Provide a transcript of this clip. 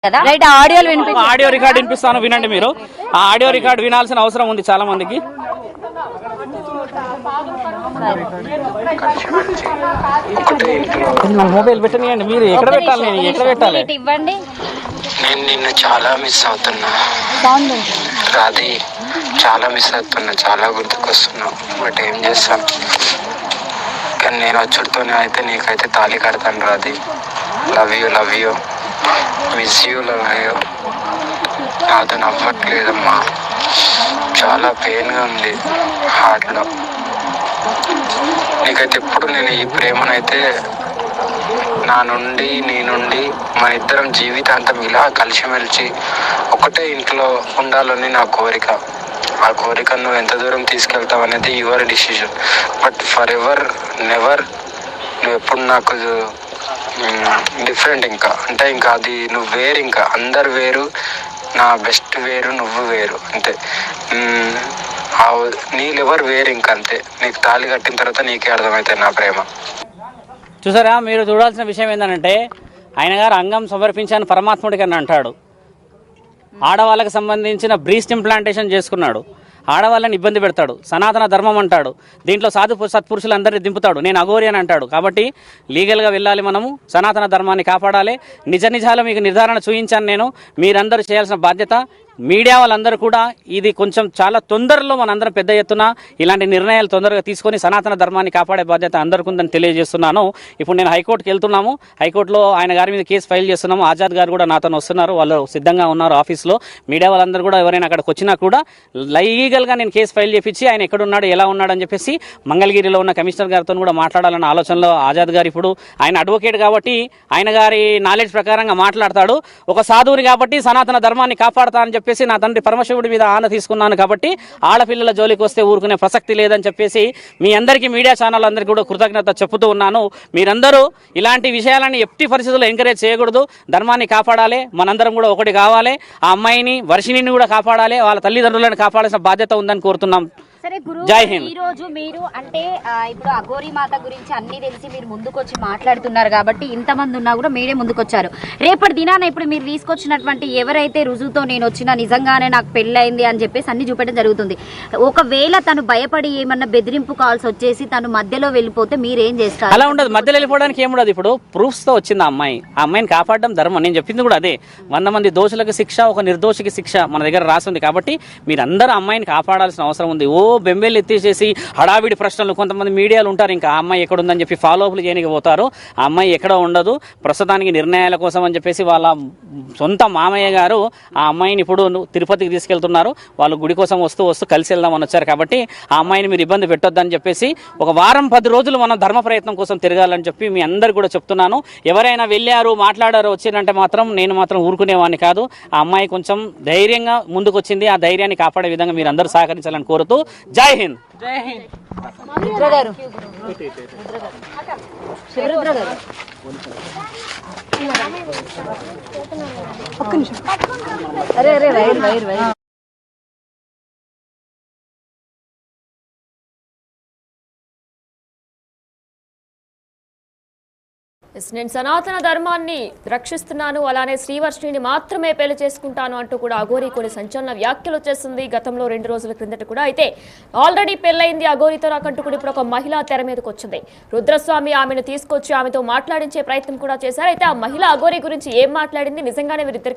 Right audio record వినిపిస్తాను, వినండి మీరు. ఆ ఆడియో రికార్డ్ వినాల్సిన అవసరం ఉంది చాలా మందికి. మొబైల్ పెట్టనియండి, మీరు ఎక్కడ పెట్టాలి, నేను ఎక్కడ పెట్టాలి? ఇవ్వండి. నేను నిన్ను చాలా మిస్ అవుతున్నా రాధి, చాలా మిస్ అవుతున్నా, చాలా గుర్తుకొస్తున్నావు. బట్ ఏం చేస్తాను, కానీ నేను వచ్చుడితోనే అయితే నీకైతే తాళి కడతాను Radhi. Love you miss you, love you. నాతో నవ్వట్లేదమ్మా, చాలా పెయిన్గా ఉంది హార్ట్లో. నీకైతే ఎప్పుడు నేను ఈ ప్రేమనైతే నీ నుండి మన ఇద్దరం జీవితాంతం ఇలా కలిసిమెలిసి ఒకటే ఇంట్లో ఉండాలని నా కోరిక. ఆ కోరికను నువ్వు ఎంత దూరం తీసుకెళ్తావు అనేది your decision. But for ever never నువ్వు ఎప్పుడు నాకు డిఫరెంట్. ఇంకా అది నువ్వు వేరు, ఇంకా అందరు వేరు, నా బెస్ట్ వేరు, నువ్వు వేరు, అంతే. నీళ్ళెవరు వేరు, ఇంకా అంతే. నీకు తాళి కట్టిన తర్వాత నీకే అర్థమవుతాయి నా ప్రేమ. చూసారా, మీరు చూడాల్సిన విషయం ఏంటంటే, ఆయన గారు అంగం సమర్పించాను పరమాత్ముడికి అని అంటాడు. ఆడవాళ్ళకి సంబంధించిన బ్రీస్ట్ ఇంప్లాంటేషన్ చేసుకున్నాడు, ఆడవాళ్ళని ఇబ్బంది పెడతాడు, సనాతన ధర్మం అంటాడు, దీంట్లో సత్పురుషులందరినీ దింపుతాడు, నేను అఘోరి అని అంటాడు. కాబట్టి లీగల్గా వెళ్ళాలి, మనము సనాతన ధర్మాన్ని కాపాడాలి. నిజాలు మీకు నిర్ధారణ చూపించాను నేను. మీరందరూ చేయాల్సిన బాధ్యత, మీడియా వాళ్ళందరూ కూడా ఇది కొంచెం చాలా తొందరలో మనందరం పెద్ద ఎత్తున ఇలాంటి నిర్ణయాలు తొందరగా తీసుకొని సనాతన ధర్మాన్ని కాపాడే బాధ్యత అందరికీ ఉందని తెలియజేస్తున్నాను. ఇప్పుడు నేను హైకోర్టుకి వెళ్తున్నాము, హైకోర్టులో ఆయన గారి మీద కేసు ఫైల్ చేస్తున్నాము. ఆజాద్ గారు కూడా నాతో వస్తున్నారు, వాళ్ళు సిద్ధంగా ఉన్నారు ఆఫీస్లో. మీడియా వాళ్ళందరూ కూడా ఎవరైనా అక్కడికి వచ్చినా కూడా లీగల్గా నేను కేసు ఫైల్ చేపించి ఆయన ఎక్కడున్నాడు, ఎలా ఉన్నాడు అని చెప్పేసి మంగళగిరిలో ఉన్న కమిషనర్ గారితో కూడా మాట్లాడాలన్న ఆలోచనలో ఆజాద్ గారు. ఇప్పుడు ఆయన అడ్వకేట్ కాబట్టి ఆయన గారి నాలెడ్జ్ ప్రకారంగా మాట్లాడతాడు. ఒక సాధువుని కాబట్టి సనాతన ధర్మాన్ని కాపాడతా అని చెప్పేసి నా తండ్రి పరమశివుడి మీద ఆన తీసుకున్నాను కాబట్టి ఆడపిల్లల జోలికి వస్తే ఊరుకునే ప్రసక్తి లేదని చెప్పేసి మీ అందరికీ, మీడియా ఛానల్ అందరికీ కూడా కృతజ్ఞత చెబుతూ ఉన్నాను. మీరందరూ ఇలాంటి విషయాలని ఎట్టి పరిస్థితుల్లో ఎంకరేజ్ చేయకూడదు, ధర్మాన్ని కాపాడాలి, మనందరం కూడా ఒకటి కావాలి. ఆ అమ్మాయిని, వర్షిణిని కూడా కాపాడాలి, వాళ్ళ తల్లిదండ్రులను కాపాడాల్సిన బాధ్యత ఉందని కోరుతున్నాం. సరే గురు, ఈ రోజు మీరు అంటే ఇప్పుడు అఘోరి మాత గురించి అన్ని తెలిసి మీరు ముందుకొచ్చి మాట్లాడుతున్నారు కాబట్టి ఇంతమంది ఉన్నా కూడా మీరే ముందుకొచ్చారు. రేపటి దినాన ఇప్పుడు మీరు తీసుకొచ్చినటువంటి ఎవరైతే రుజువుతో నేను వచ్చినా నిజంగానే నాకు పెళ్ళయింది అని చెప్పేసి అన్ని చూపెట్టడం జరుగుతుంది. ఒకవేళ తను భయపడి ఏమన్నా బెదిరింపు కాల్స్ వచ్చేసి తను మధ్యలో వెళ్ళిపోతే మీరేం చేస్తారు? అలా ఉండదు, మధ్యలో వెళ్ళిపోవడానికి ఏముండదు. ఇప్పుడు ప్రూఫ్స్ తో వచ్చింది ఆ అమ్మాయిని కాపాడడం ధర్మం. నేను చెప్పింది కూడా అదే, 100 మంది దోషులకు శిక్ష, ఒక నిర్దోషికి శిక్ష మన దగ్గర రాసింది. కాబట్టి మీరందరూ అమ్మాయిని కాపాడాల్సిన అవసరం ఉంది. బెంబేలు ఎత్తేసేసి హడావిడి ప్రశ్నలు, కొంతమంది మీడియాలు ఉంటారు, ఇంకా ఆ అమ్మాయి ఎక్కడ ఉందని చెప్పి ఫాలో అప్లు చేయడానికి పోతారు. ఆ అమ్మాయి ఎక్కడ ఉండదు. ప్రస్తుతానికి నిర్ణయాల కోసం అని చెప్పేసి వాళ్ళ సొంత మామయ్య గారు ఆ అమ్మాయిని ఇప్పుడు తిరుపతికి తీసుకెళ్తున్నారు. వాళ్ళు గుడి కోసం వస్తూ కలిసి వెళ్దామని వచ్చారు. కాబట్టి ఆ అమ్మాయిని మీరు ఇబ్బంది పెట్టొద్దని చెప్పేసి ఒక వారం 10 రోజులు మనం ధర్మ ప్రయత్నం కోసం తిరగాలని చెప్పి మీ అందరు కూడా చెప్తున్నాను. ఎవరైనా వెళ్ళారు, మాట్లాడారు, వచ్చిందంటే మాత్రం నేను మాత్రం ఊరుకునేవాడిని కాదు. ఆ అమ్మాయి కొంచెం ధైర్యంగా ముందుకు వచ్చింది, ఆ ధైర్యాన్ని కాపాడే విధంగా మీరు అందరూ సహకరించాలని కోరుతూ జై హింద్. జై హింద్. అరే వైర్ నేను సనాతన ధర్మాన్ని రక్షిస్తున్నాను, అలానే శ్రీవర్షిణిని మాత్రమే పెళ్లి చేసుకుంటాను అంటూ కూడా అఘోరి కొన్ని సంచలన వ్యాఖ్యలు వచ్చేసింది గతంలో 2 రోజుల క్రిందట కూడా. అయితే ఆల్రెడీ పెళ్ళయింది అఘోరితో నాకంటూ కూడా ఇప్పుడు ఒక మహిళ తెర మీదకి వచ్చింది. రుద్రస్వామి ఆమెను తీసుకొచ్చి ఆమెతో మాట్లాడించే ప్రయత్నం కూడా చేశారు. అయితే ఆ మహిళ అఘోరి గురించి ఏం మాట్లాడింది, నిజంగానే వీరిద్దరికి